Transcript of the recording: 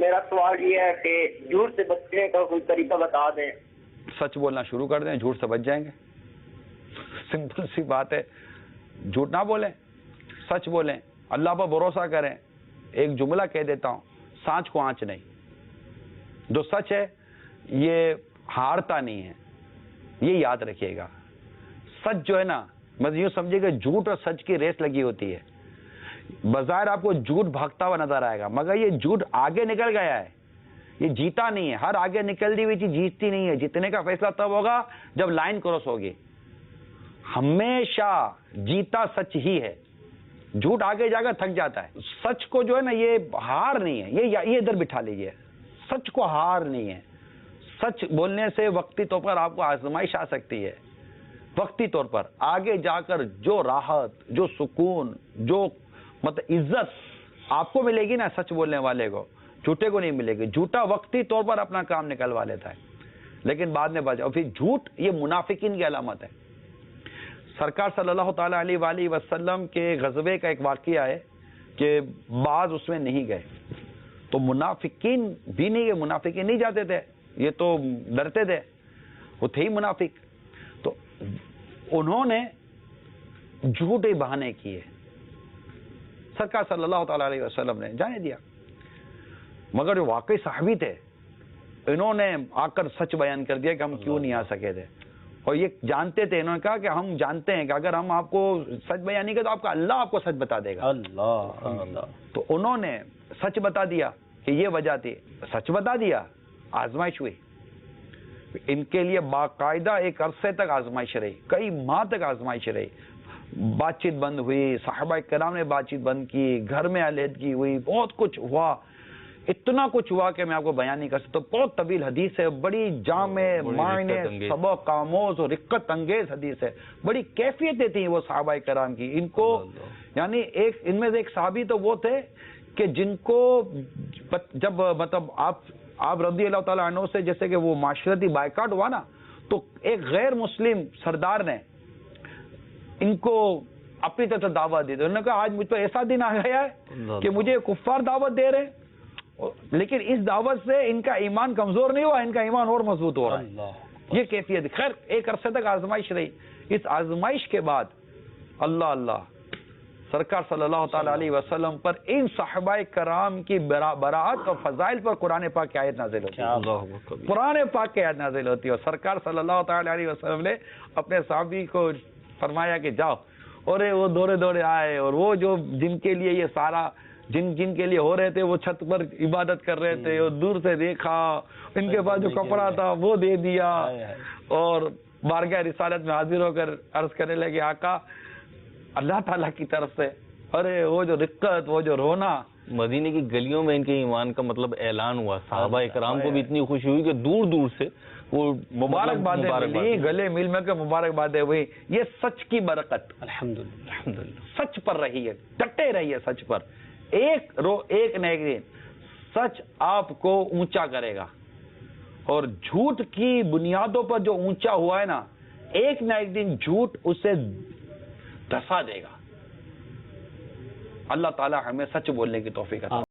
میرا سوال یہ ہے کہ جھوٹ سے بچنے کا کوئی طریقہ بتا دیں. سچ بولنا شروع کر دیں، جھوٹ سے بچ جائیں گے. سمپل سی بات ہے. جھوٹ نہ بولیں، سچ بولیں، اللہ پر بھروسہ کریں. ایک جملہ کہہ دیتا ہوں، سانچ کو آنچ نہیں. جو سچ ہے یہ ہارتا نہیں ہے، یہ یاد رکھیے گا. سچ جو ہے نا، مطلب یوں سمجھے کہ جھوٹ اور سچ کی ریس لگی ہوتی ہے. بظاہر آپ کو جھوٹ بھاگتا ہوا نظر آئے گا، مگر یہ جھوٹ آگے نکل گیا ہے، یہ جیتا نہیں ہے. ہر آگے نکلتی ہوئی چیز جیتتی نہیں ہے. جیتنے کا فیصلہ تب ہوگا جب لائن کراس ہوگی. ہمیشہ جیتا سچ ہی ہے. جھوٹ آگے جا کر تھک جاتا ہے. سچ کو جو ہے نا یہ ہار نہیں ہے. یہ ادھر بٹھا لیجئے، سچ کو ہار نہیں ہے. سچ بولنے سے وقتی طور پر آپ کو آزمائش آ سکتی ہے، وقتی طور پر. آگے جا کر جو راحت، جو سکون، جو مطلب عزت آپ کو ملے گی نا سچ بولنے والے کو، جھوٹے کو نہیں ملے گی. جھوٹا وقتی طور پر اپنا کام نکلوا لیتا ہے لیکن بعد میں بچ. اور پھر جھوٹ یہ منافقین کی علامت ہے. سرکار صلی اللہ تعالی علیہ وآلہ وسلم کے غزوے کا ایک واقعہ ہے کہ بعض اس میں نہیں گئے تو منافقین بھی نہیں گئے. منافقین نہیں جاتے تھے، یہ تو ڈرتے تھے، وہ تھے ہی منافق. تو انہوں نے جھوٹے بہانے کیے. سرکار صلی اللہ تعالی علیہ وسلم نے جانے دیا. مگر جو واقعی صحابی تھے انہوں نے آ کر سچ بیان کر دیا کہ ہم کیوں نہیں آ سکے تھے. اور یہ جانتے تھے، انہوں نے کہا کہ ہم جانتے ہیں کہ اگر ہم آپ کو سچ بیان نہیں کریں تو آپ کا اللہ آپ کو سچ بتا دے گا. اللہ. تو انہوں نے سچ بتا دیا کہ یہ وجہ تھی. سچ بتا دیا، آزمائش ہوئی. ان کے لیے باقاعدہ ایک عرصے تک آزمائش رہی، کئی ماہ تک آزمائش رہی. بات چیت بند ہوئی، صحابہ کرام نے بات چیت بند کی، گھر میں علیحدگی ہوئی، بہت کچھ ہوا. اتنا کچھ ہوا کہ میں آپ کو بیان نہیں کر سکتا. بہت طویل حدیث ہے، بڑی جامع معنی سبق آموز اور رقت انگیز حدیث ہے. بڑی کیفیتیں تھیں وہ صحابہ کرام کی. ان کو یعنی ایک ان میں سے ایک صحابی تو وہ تھے کہ جن کو جب مطلب آپ رضی اللہ تعالیٰ عنہ سے جیسے کہ وہ معاشرتی بائیکاٹ ہوا نا، تو ایک غیر مسلم سردار نے ان کو اپنی طرف سے دعوت دی. انہوں نے کہا آج مجھ پہ ایسا دن آ گیا ہے کہ مجھے کفار دعوت دے رہے ہیں، لیکن اس دعوت سے ان کا ایمان کمزور نہیں ہوا، ان کا ایمان اور مضبوط ہو رہا ہے. یہ کیفیت. خیر ایک عرصے تک آزمائش رہی. اس آزمائش کے بعد اللہ سرکار صلی اللہ تعالی علیہ وسلم پر ان صحابہ کرام کی براعت اور فضائل پر قرآن پاک کی آیت نازل ہوتی ہے. قرآن پاک کی آیت نازل ہوتی ہے اور سرکار صلی اللہ تعالی علیہ وسلم نے اپنے صحابی کو فرمایا کہ جاؤ. اور وہ دورے آئے اور وہ جو جن کے لیے یہ سارا جن کے لیے ہو رہے تھے وہ چھت پر عبادت کر رہے تھے، اور دور سے دیکھا، ان کے پاس جو کپڑا تھا وہ دے دیا اور بارگاہ رسالت میں حاضر ہو کر عرض کرنے لگے آقا اللہ تعالیٰ کی طرف سے. ارے وہ جو رقت، وہ جو رونا. مدینے کی گلیوں میں ان کے ایمان کا مطلب اعلان ہوا. صحابہ کرام کو بھی اتنی خوشی ہوئی کہ دور دور سے وہ مبارکبادیں ملی، گلے مل مل کے مبارکبادیں ہوئی. یہ سچ کی برکت الحمدللہ سچ پر رہی ہے، ڈٹے رہی ہے سچ پر. ایک نہ ایک دن سچ آپ کو اونچا کرے گا، اور جھوٹ کی بنیادوں پر جو اونچا ہوا ہے نا، ایک نہ ایک دن جھوٹ اسے دھسا دے گا. اللہ تعالی ہمیں سچ بولنے کی توفیق عطا